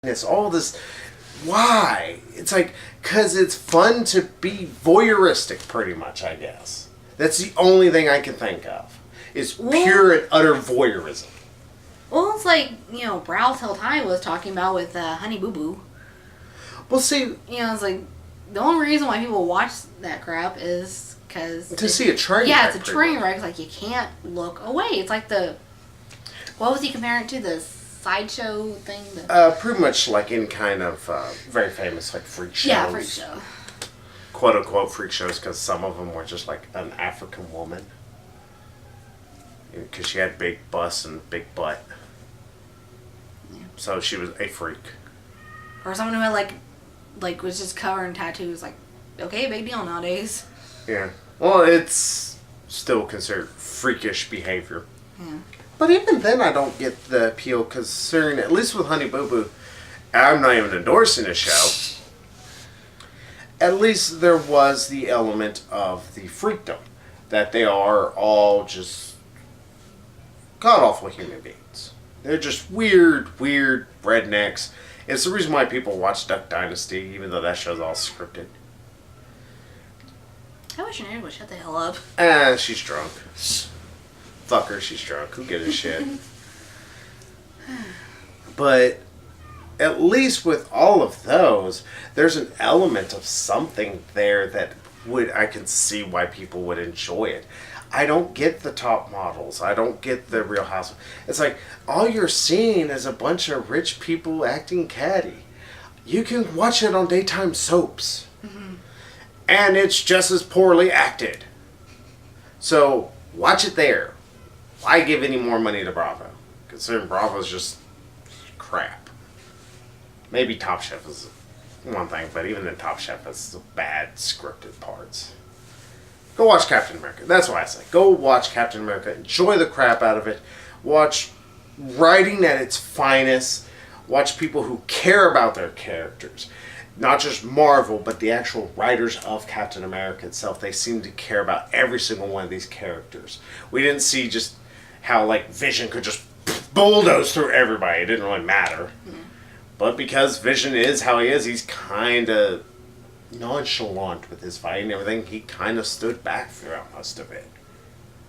It's all this. Why? It's like, because it's fun to be voyeuristic, pretty much, I guess. That's the only thing I can think of. Is pure and utter voyeurism. Well, it's like, Brow Till Time was talking about with Honey Boo Boo. Well, see... It's like, the only reason why people watch that crap is because... To see a train wreck. Yeah, it's a train wreck. It's like, you can't look away. It's like the... What was he comparing it to? The sideshow thing? Pretty much like any kind of very famous, like, freak shows. Yeah, freak show. Quote-unquote freak shows, because some of them were just like an African woman. Because she had big bust and big butt. Yeah. So she was a freak. Or someone who had like was just covered in tattoos. Like, okay, big deal nowadays. Yeah. Well, it's still considered freakish behavior. Yeah. But even then, I don't get the appeal, considering, at least with Honey Boo Boo, I'm not even endorsing the show. At least there was the element of the freakdom. That they are all just god-awful human beings. They're just weird rednecks. It's the reason why people watch Duck Dynasty, even though that show's all scripted. I wish your neighbor would shut the hell up. She's drunk. Fuck her, she's drunk. Who gives a shit? But at least with all of those, there's an element of something there that I can see why people would enjoy it. I don't get the top models. I don't get the Real House. It's like, all you're seeing is a bunch of rich people acting catty. You can watch it on daytime soaps. Mm-hmm. And it's just as poorly acted. So, watch it there. Why give any more money to Bravo? Considering Bravo's just crap. Maybe Top Chef is one thing, but even in Top Chef, it's the bad scripted parts. Go watch Captain America. That's why I say, go watch Captain America. Enjoy the crap out of it. Watch writing at its finest. Watch people who care about their characters. Not just Marvel, but the actual writers of Captain America itself. They seem to care about every single one of these characters. We didn't see just how, like, Vision could just bulldoze through everybody. It didn't really matter. Mm. But because Vision is how he is, he's kind of nonchalant with his fight and everything. He kind of stood back throughout most of it.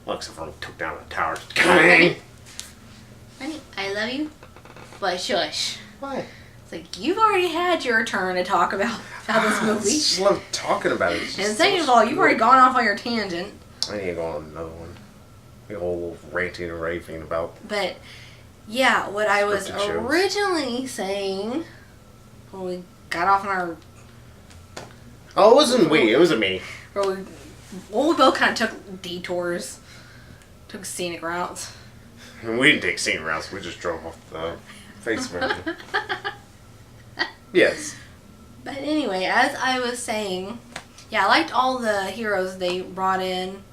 Well, except for when he took down the tower. Honey, I love you, but shush. Why? It's like, you've already had your turn to talk about this movie. I just love talking about it. And second of all, you've already gone off on your tangent. I need to go on another one. The whole ranting and raving about. But, yeah, what I was shows. originally saying when we got off on our... Oh, it wasn't we. It wasn't me. We both kind of took detours. Took scenic routes. We didn't take scenic routes. We just drove off the face of it. Yes. But anyway, as I was saying, yeah, I liked all the heroes they brought in.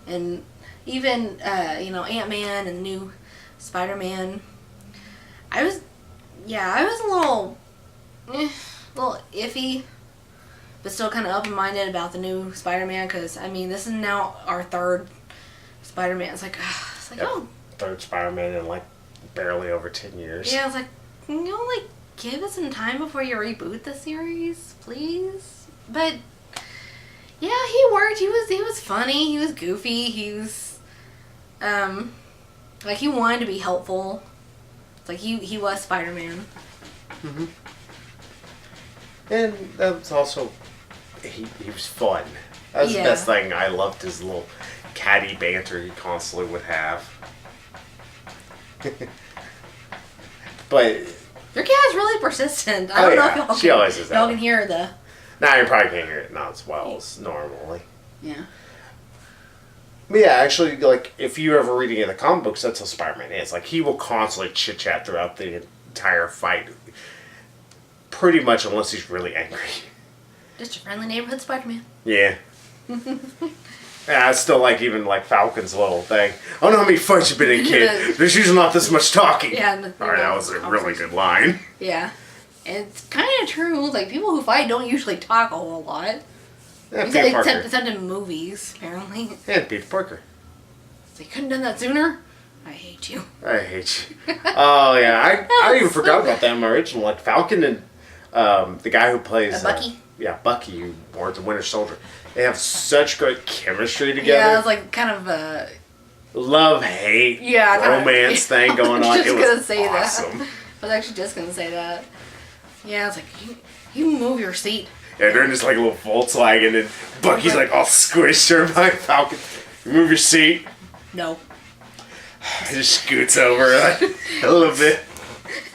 And even, Ant-Man and the new Spider-Man. I was a little iffy, but still kind of open-minded about the new Spider-Man, because, this is now our third Spider-Man. It's like, Third Spider-Man in, barely over 10 years. Yeah, I was like, give it some time before you reboot the series, please? But, yeah, he worked. He was funny. He was goofy. He was, he wanted to be helpful. It's like, he was Spider-Man. Mm-hmm. And that was also... He was fun. That was the best thing. I loved his little catty banter he constantly would have. But... Your cat's really persistent. I don't know if y'all can hear the... Nah, you probably can't hear it not as well as normally. Yeah. But yeah, actually, if you ever read any of the comic books, that's how Spider-Man is. He will constantly chit-chat throughout the entire fight. Pretty much, unless he's really angry. Just your friendly neighborhood Spider-Man. Yeah. Yeah, I still even Falcon's little thing. I don't know how many fights you've been in, kid. There's usually not this much talking. Yeah. Alright, that was a really good line. Yeah. It's kind of true. People who fight don't usually talk a whole lot. Yeah, except in movies, apparently. Yeah, Peter Parker. So you couldn't have done that sooner? I hate you. I hate you. Oh yeah, I even forgot about that in my original. Like Falcon and the guy who plays Bucky. Bucky, who was the Winter Soldier. They have such good chemistry together. Yeah, it's like kind of a love hate romance thing going on. It was awesome. I was actually just gonna say that. Yeah, it's like you move your seat. Yeah, they're in this like little Volkswagen, and Bucky's like all squished over by Falcon. You move your seat. No. He just scoots over a little bit.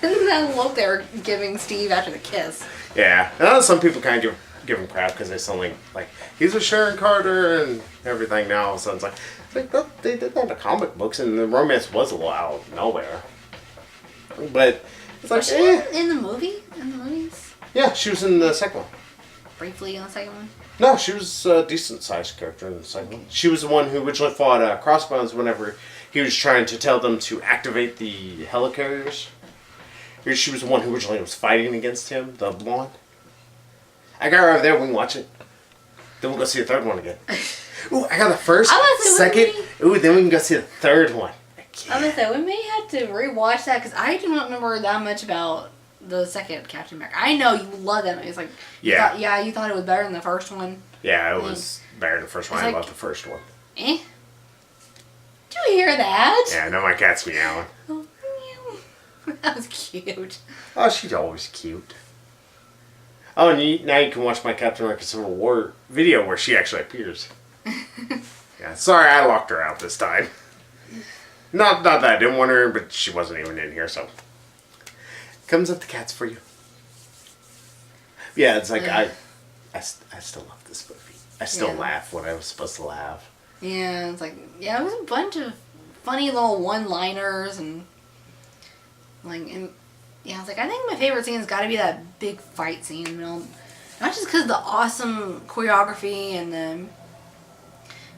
And that look they were giving Steve after the kiss. Yeah, I know some people kind of give him crap because they sound like he's with Sharon Carter and everything. Now all of a sudden it's like they did that in the comic books, and the romance was a little out of nowhere. But it's like was she in the movie? In the movies? Yeah, she was in the second one. Briefly in the second one. No, she was a decent sized character in the second one. She was the one who originally fought Crossbones whenever he was trying to tell them to activate the helicarriers. She was the one who originally was fighting against him, the blonde. I got her over there. We can watch it. Then we'll go see the third one again. Ooh, I got the first, second. Ooh, then we can go see the third one. I'm gonna say we may have to rewatch that because I do not remember that much about the second Captain America. I know you love that movie. It's like you thought it was better than the first one. Yeah, it was better than the first one. I loved the first one. Eh? Did you hear that? Yeah, I know my cat's meowing. Oh, meow. That was cute. Oh, she's always cute. Oh, and now you can watch my Captain America Civil War video where she actually appears. Yeah, sorry I locked her out this time. Not that I didn't want her, but she wasn't even in here, so. Comes up the cats for you. Yeah, it's like I still love this movie. I still laugh when I was supposed to laugh. Yeah, it's like it was a bunch of funny little one-liners and I was like, I think my favorite scene has got to be that big fight scene in the middle. Not just because of the awesome choreography and the,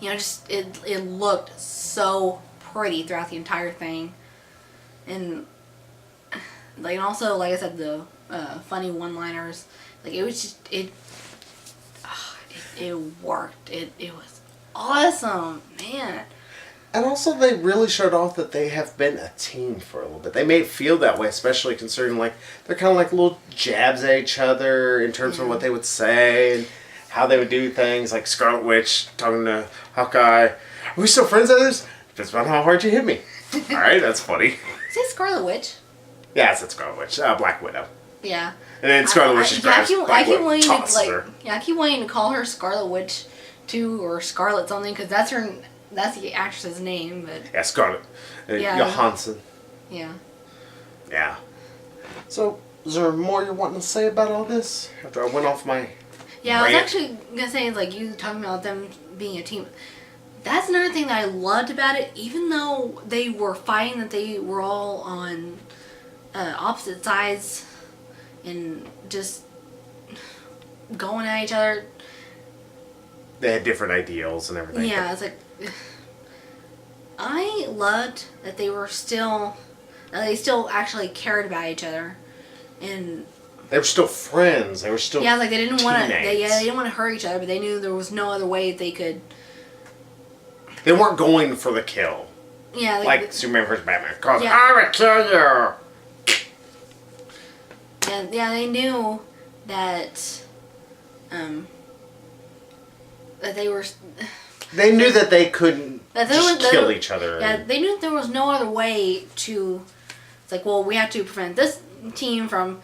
just it looked so pretty throughout the entire thing, and and also like I said, the funny one-liners. Like it was just it worked. It was awesome, man. And also, they really showed off that they have been a team for a little bit. They made it feel that way, especially considering, they're kind of like little jabs at each other in terms of what they would say and how they would do things. Like Scarlet Witch talking to Hawkeye. Are we still friends, others? Depends on how hard you hit me. All right, that's funny. Is it Scarlet Witch? Yeah, it's Scarlet Witch. Black Widow. Yeah. And then Scarlet Witch is Black Widow. I keep wanting to call her Scarlet Witch 2 or Scarlet something because that's her. That's the actress's name, but... Yeah, Scarlett. Johansson. Yeah. Yeah. So, is there more you're wanting to say about all this? After I went off my Yeah, rant? I was actually going to say, you talking about them being a team. That's another thing that I loved about it. Even though they were fighting, that they were all on opposite sides and just going at each other. They had different ideals and everything. Yeah, it's like... I loved that they still actually cared about each other, and they were still friends. They were still they didn't want to. They didn't want to hurt each other, but they knew there was no other way they could. They weren't going for the kill. Yeah, like Superman vs. Batman. Cause I would kill you. And they knew that, that they were. They knew that they couldn't kill each other. Yeah, they knew that there was no other way to... It's like, well, we have to prevent this team from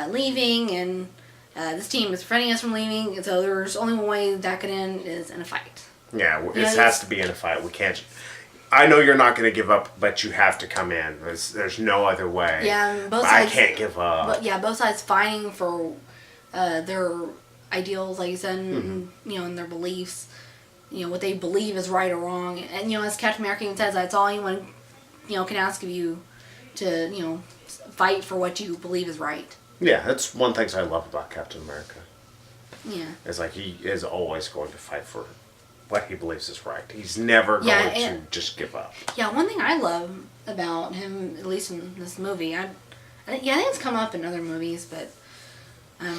leaving, and this team is preventing us from leaving, and so there's only one way that could end is in a fight. Yeah, it has to be in a fight. We can't... I know you're not going to give up, but you have to come in. There's no other way. Yeah, both sides... I can't give up. But both sides fighting for their ideals, like you said, and their beliefs. What they believe is right or wrong. And, as Captain America even says, that's all anyone, can ask of you to, fight for what you believe is right. Yeah, that's one thing I love about Captain America. Yeah. It's like he is always going to fight for what he believes is right. He's never going to just give up. Yeah, one thing I love about him, at least in this movie, I think it's come up in other movies, but in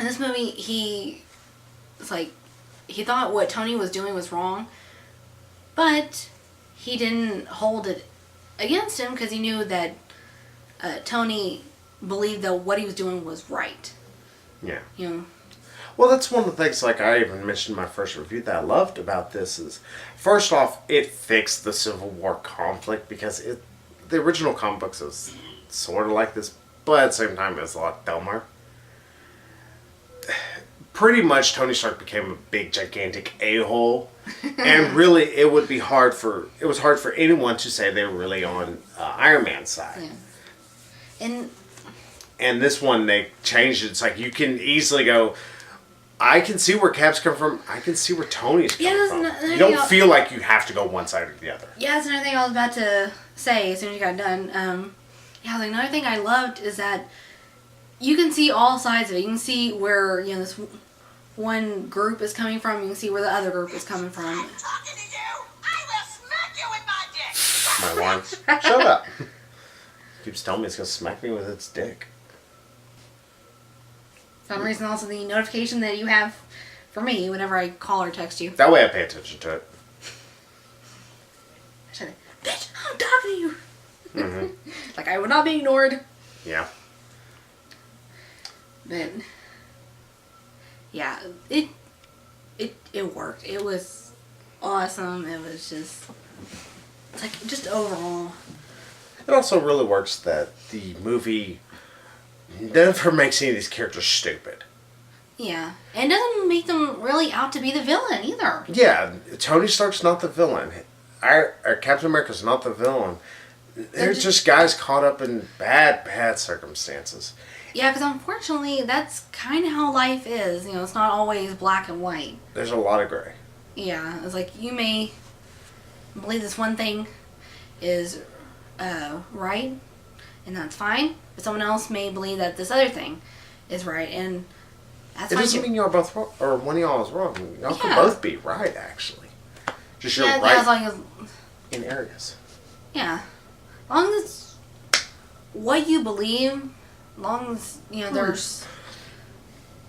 this movie, it's like, he thought what Tony was doing was wrong, but he didn't hold it against him because he knew that Tony believed that what he was doing was right. Yeah. You know. Well, that's one of the things, like I even mentioned in my first review, that I loved about this is, first off, it fixed the Civil War conflict because the original comic books is sort of like this, but at the same time, it's a lot dumber. Pretty much, Tony Stark became a big, gigantic a-hole, and really, it was hard for anyone to say they were really on Iron Man's side. Yeah. And this one, they changed it. It's like you can easily go, I can see where Cap's come from. I can see where Tony's coming from. You don't feel like you have to go one side or the other. Yeah, that's another thing I was about to say as soon as you got done. Like another thing I loved is that you can see all sides of it. You can see where this one group is coming from. You can see where the other group is coming from. I'm talking to you. I will smack you with my dick. My alarm. Shut up. Keeps telling me it's gonna smack me with its dick. For some reason, also the notification that you have for me whenever I call or text you. That way I pay attention to it. I said, bitch, I'm talking to you. Mm-hmm. Like I would not be ignored. Yeah. But yeah, it worked. It was awesome. It was just overall. It also really works that the movie never makes any of these characters stupid. Yeah. And doesn't make them really out to be the villain either. Yeah, Tony Stark's not the villain. Our Captain America's not the villain. They're just guys caught up in bad circumstances. Yeah, because unfortunately, that's kind of how life is. It's not always black and white. There's a lot of gray. Yeah, it's like you may believe this one thing is right, and that's fine. But someone else may believe that this other thing is right, and that's fine. It doesn't mean you're both wrong, or one of y'all is wrong. Y'all can both be right, actually. Just you're right as long as, in areas. Yeah. As long as it's what you believe, as long as, there's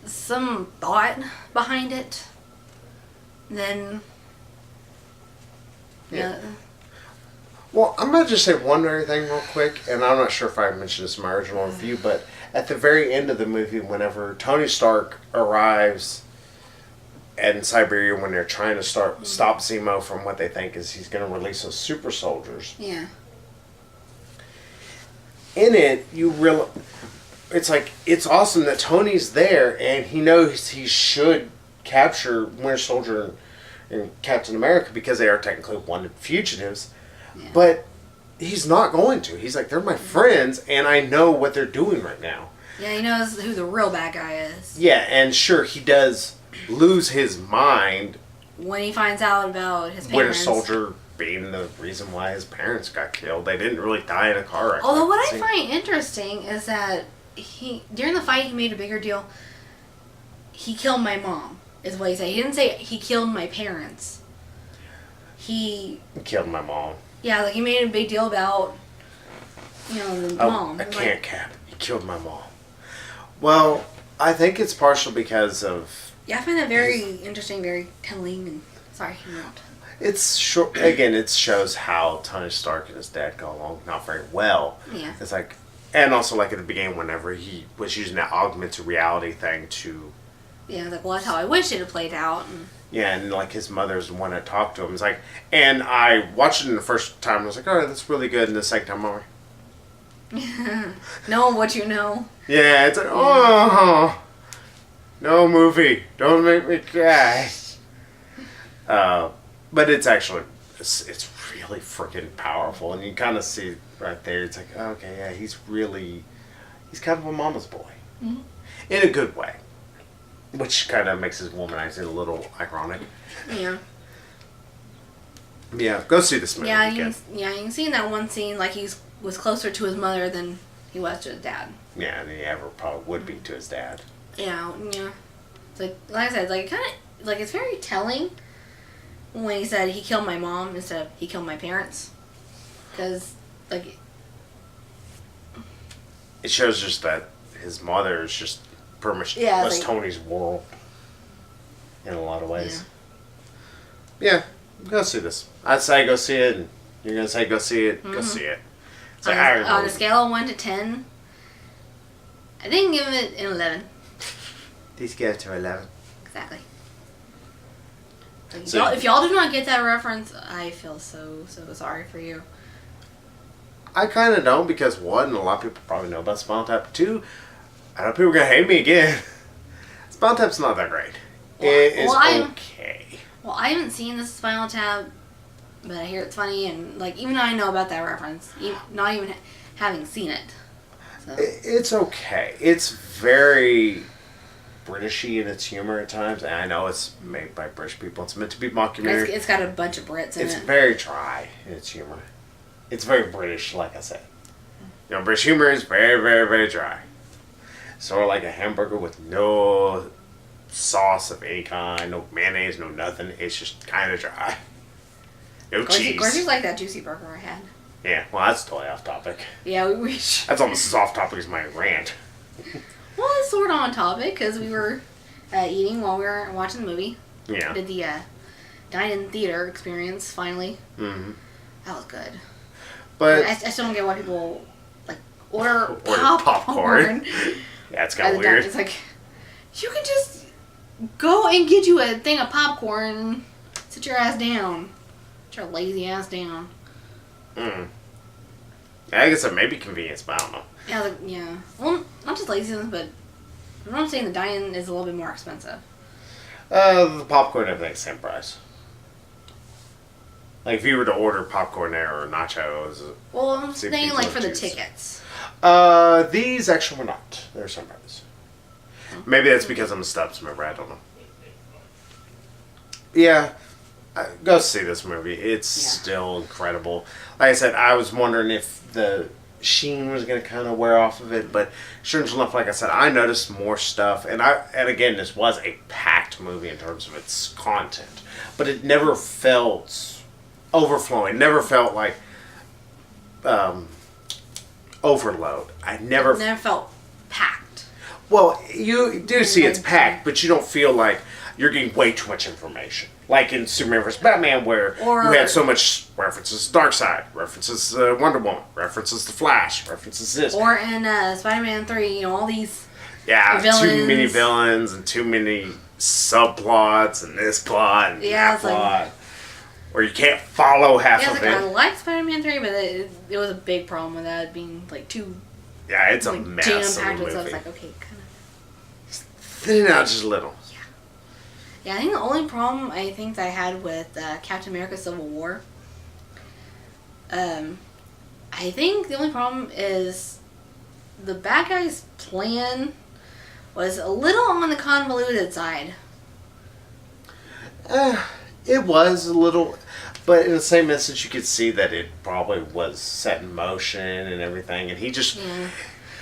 some thought behind it, then, yeah. Well, I'm going to just say one other thing real quick, and I'm not sure if I mentioned this in my original review, but at the very end of the movie, whenever Tony Stark arrives in Siberia when they're trying to stop Zemo from what they think is he's going to release those super soldiers. Yeah. In it, it's awesome that Tony's there and he knows he should capture Winter Soldier and Captain America because they are technically wanted fugitives. Yeah. But he's not going to. He's like, they're my friends and I know what they're doing right now. Yeah, he knows who the real bad guy is. Yeah, and sure, he does lose his mind when he finds out about his parents. Winter Soldier being the reason why his parents got killed. They didn't really die in a car wreck. Although what I find interesting is that during the fight he made a bigger deal. He killed my mom, is what he said. He didn't say he killed my parents. He killed my mom. Yeah, like he made a big deal about the mom. I can't cap. He killed my mom. Well, I think it's partial because of... Yeah, I find that very interesting, very telling, and sorry, he won't. It's short. Again, it shows how Tony Stark and his dad got along not very well. Yeah. It's like, and also like at the beginning, whenever he was using that augmented reality thing to. Yeah, like, well, that's how I wish it had played out. And... Yeah, and like his mother's the one that talked to him. It's like, and I watched it the first time. I was like, all right, that's really good. And the second time, I'm like, know what you know. Yeah, it's like, oh, no movie, don't make me cry. But it's actually, it's really freaking powerful. And you kind of see right there, it's like, okay, yeah, he's kind of a mama's boy. Mm-hmm. In a good way. Which kind of makes his womanizing a little ironic. Yeah. Yeah, go see this movie. Yeah, you can see in that one scene, like, he was closer to his mother than he was to his dad. Yeah, and he ever probably would be to his dad. Yeah. It's like I said, like, kind of, like, it's very telling when he said he killed my mom instead of he killed my parents. Because, like... It shows just that his mother is just pretty much was Tony's world. In a lot of ways. Yeah, go see this. I'd say go see it and You're gonna say go see it. Go see it. It's like, I On a scale of 1 to 10, I didn't give it an 11. These go to 11. Exactly. Like, So- if y'all do not get that reference, I feel so sorry for you. I kind of don't because one, a lot of people probably know about Spinal Tap. Two, I know people are gonna hate me again. Spinal Tap's not that great. It is okay. Well, I haven't seen the Spinal Tap, but I hear it's funny, and like even I know about that reference, not even having seen it. So. It's okay. It's very Britishy in its humor at times, and I know it's made by British people. It's meant to be mockumentary. It's got a bunch of Brits in It's it. very dry in its humor. It's very British, like I said. You know, British humor is very, very, very dry. Sort of like a hamburger with no sauce of any kind, no mayonnaise, no nothing. It's just kind of dry. No cheese. Gordy's like that juicy burger I had. Yeah, well, that's totally off topic. Yeah, we wish. That's almost as off topic as my rant. Well, it's sort of on topic because we were eating while we were watching the movie. Yeah. Did the dine-in theater experience finally. Mm-hmm. That was good. But I still don't get why people like order popcorn. popcorn. Yeah, it's at got the weird. diner. It's like you can just go and get you a thing of popcorn. Sit your ass down. Sit your lazy ass down. Mm. Yeah, I guess it may be convenience, but I don't know. Yeah, yeah. Well, not just laziness, but I'm saying the dine-in is a little bit more expensive. The popcorn and everything's the same price. Like if you were to order popcorn there or nachos. Well, I'm See if saying people like for the choose. tickets. These actually were not. They're some price. Maybe that's because I'm a Stubbs member. I don't know. Yeah, go see this movie. It's still incredible. Like I said, I was wondering if the sheen was going to kind of wear off of it, but sure enough, like I said, I noticed more stuff. And again, this was a packed movie in terms of its content, but it never felt overflowing. It never felt like overload. I never felt packed. Well, you do see it's packed, but you don't feel like you're getting way too much information. Like in Superman vs. Batman, where you had so much references to Darkseid, references to Wonder Woman, references to Flash, references to this. Or in Spider-Man 3, all these villains. Too many villains. villains and too many subplots and this plot and that plot. Or you can't follow half of it. I like Spider-Man 3, but it was a big problem with that being like too it's a mess of a jam-packed with movie. stuff. It's like, okay, kind of. Thin it out just a little. Yeah, I think the only problem I think that I had with Captain America Civil War, I think the only problem is the bad guy's plan was a little on the convoluted side. It was a little, but in the same instance, you could see that it probably was set in motion and everything, and he just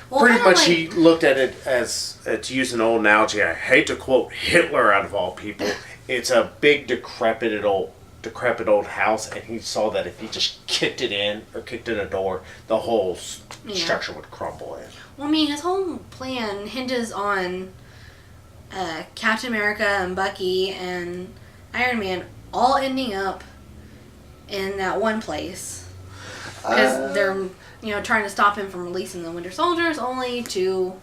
pretty much he looked at it as, to use an old analogy, I hate to quote Hitler out of all people, it's a big decrepit old house, and he saw that if he just kicked it in or kicked in a door, the whole structure would crumble in. Well, I mean, his whole plan hinges on Captain America and Bucky and Iron Man all ending up in that one place because they're trying to stop him from releasing the Winter Soldiers, only to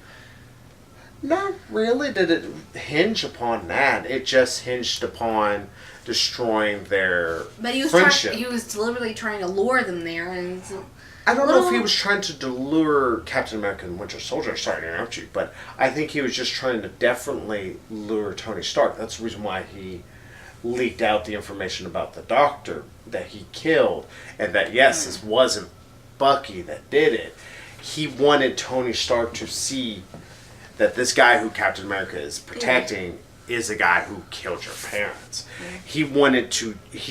not really did it hinge upon that. It just hinged upon destroying their but he was friendship. he was deliberately trying to lure them there, and I don't know if he was trying to lure Captain America and Winter Soldier. Sorry to interrupt you, but I think he was just trying to definitely lure Tony Stark. That's the reason why he leaked out the information about the Doctor that he killed, and that yes, this wasn't Bucky that did it. He wanted Tony Stark to see that this guy who Captain America is protecting is the guy who killed your parents. He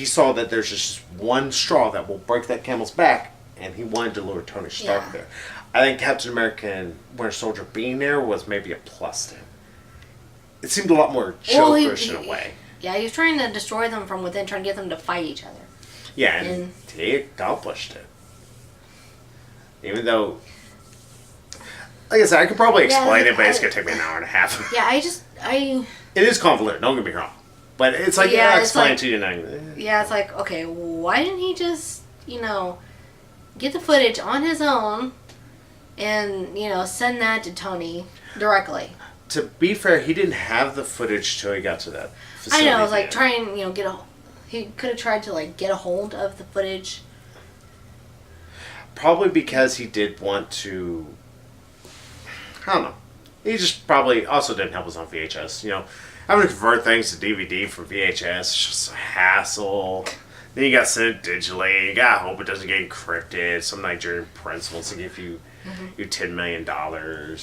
saw that there's just one straw that will break that camel's back, and he wanted to lure Tony Stark there. I think Captain America and Winter Soldier being there was maybe a plus to him. It seemed a lot more Jokerish in a way. Yeah, he was trying to destroy them from within, trying to get them to fight each other. Yeah, and he accomplished it. Even though, like I said, I could probably explain it, but it's going to take me an hour and a half. Yeah, It is convoluted, don't get me wrong. But it's like, I'll explain it to you now. Yeah, it's like, okay, why didn't he just get the footage on his own and, send that to Tony directly. To be fair, he didn't have the footage till he got to that I facility. know, it was like trying, he could have tried to, get a hold of the footage. Probably because he did want to. I don't know. He just probably also didn't help us on VHS. Having to convert things to DVD from VHS is just a hassle. Then you got to send it digitally. You got to hope it doesn't get encrypted. Some Nigerian prince wants to give you your $10 million. You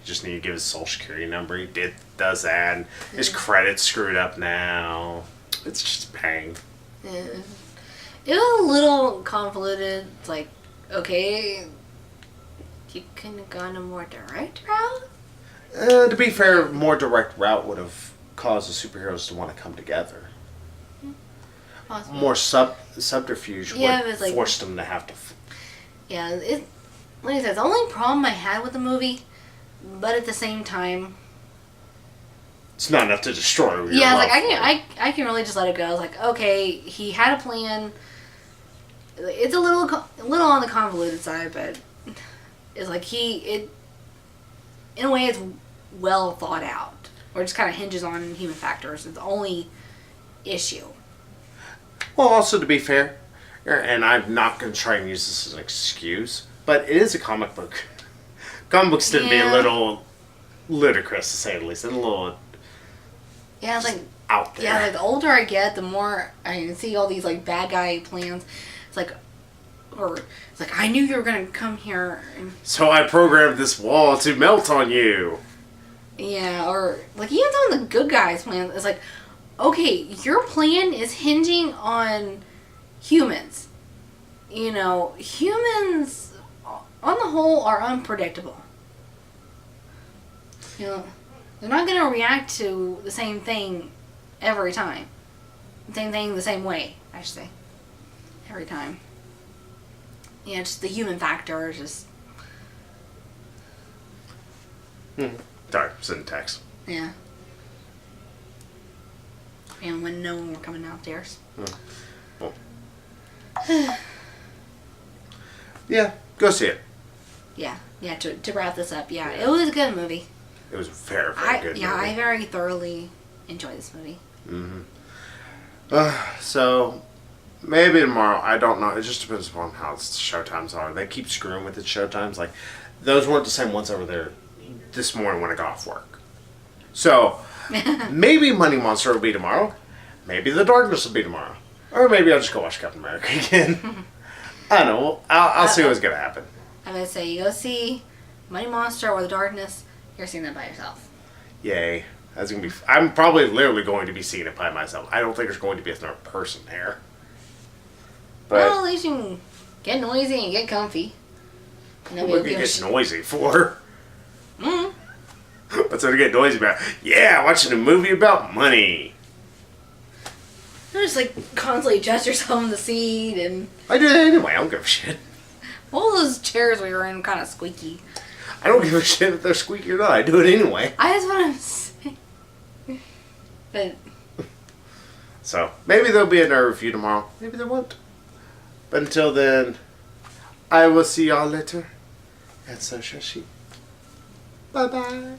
just need to give his social security number. He does that. And his credit's screwed up now. It's just a pain. Yeah. It was a little convoluted. It's like, okay, you couldn't have gone a more direct route? To be fair, more direct route would have caused the superheroes to want to come together. Possibly. More subterfuge would force them to have to. Yeah, like I said, the only problem I had with the movie, but at the same time, it's not enough to destroy. Yeah, like I can really just let it go. I was like, okay, he had a plan. It's a little on the convoluted side, but it's like in a way, it's well thought out, or just kind of hinges on human factors. It's the only issue. Well, also to be fair, and I'm not going to try and use this as an excuse, but it is a comic book. Comic books tend to be a little ludicrous, to say the least, and a little out there. Yeah, like the older I get, the more I see all these bad guy plans. It's like, I knew you were gonna come here. So I programmed this wall to melt on you. Yeah, or even some of the good guys' plans. It's like, okay, your plan is hinging on humans. Humans on the whole are unpredictable. They're not gonna react to the same thing every time. Same thing the same way, I should say. Every time. Just the human factor is just... Sorry, syntax. Yeah. And when no one were coming downstairs. Well. Yeah, go see it. Yeah, to wrap this up, it was a good movie. It was a very, very good movie. Yeah, I very thoroughly enjoyed this movie. So... maybe tomorrow. I don't know. It just depends upon how the showtimes are. They keep screwing with the showtimes. Like, those weren't the same ones over there this morning when I got off work. So, maybe Money Monster will be tomorrow. Maybe The Darkness will be tomorrow. Or maybe I'll just go watch Captain America again. I don't know. I'll see what's going to happen. I'm going to say, you go see Money Monster or The Darkness. You're seeing that by yourself. Yay. That's gonna be... I'm probably literally going to be seeing it by myself. I don't think there's going to be another person there. But, well, at least you can get noisy and get comfy. What would you get noisy for? Mm-hmm. What's there to get noisy about? Yeah, watching a movie about money. You just constantly adjust yourself in the seat and... I do that anyway. I don't give a shit. All those chairs we were in kind of squeaky. I don't give a shit if they're squeaky or not. I do it anyway. I just want to say... But... So, maybe there'll be another review tomorrow. Maybe there won't. But until then, I will see y'all later. And so shall she. Bye-bye.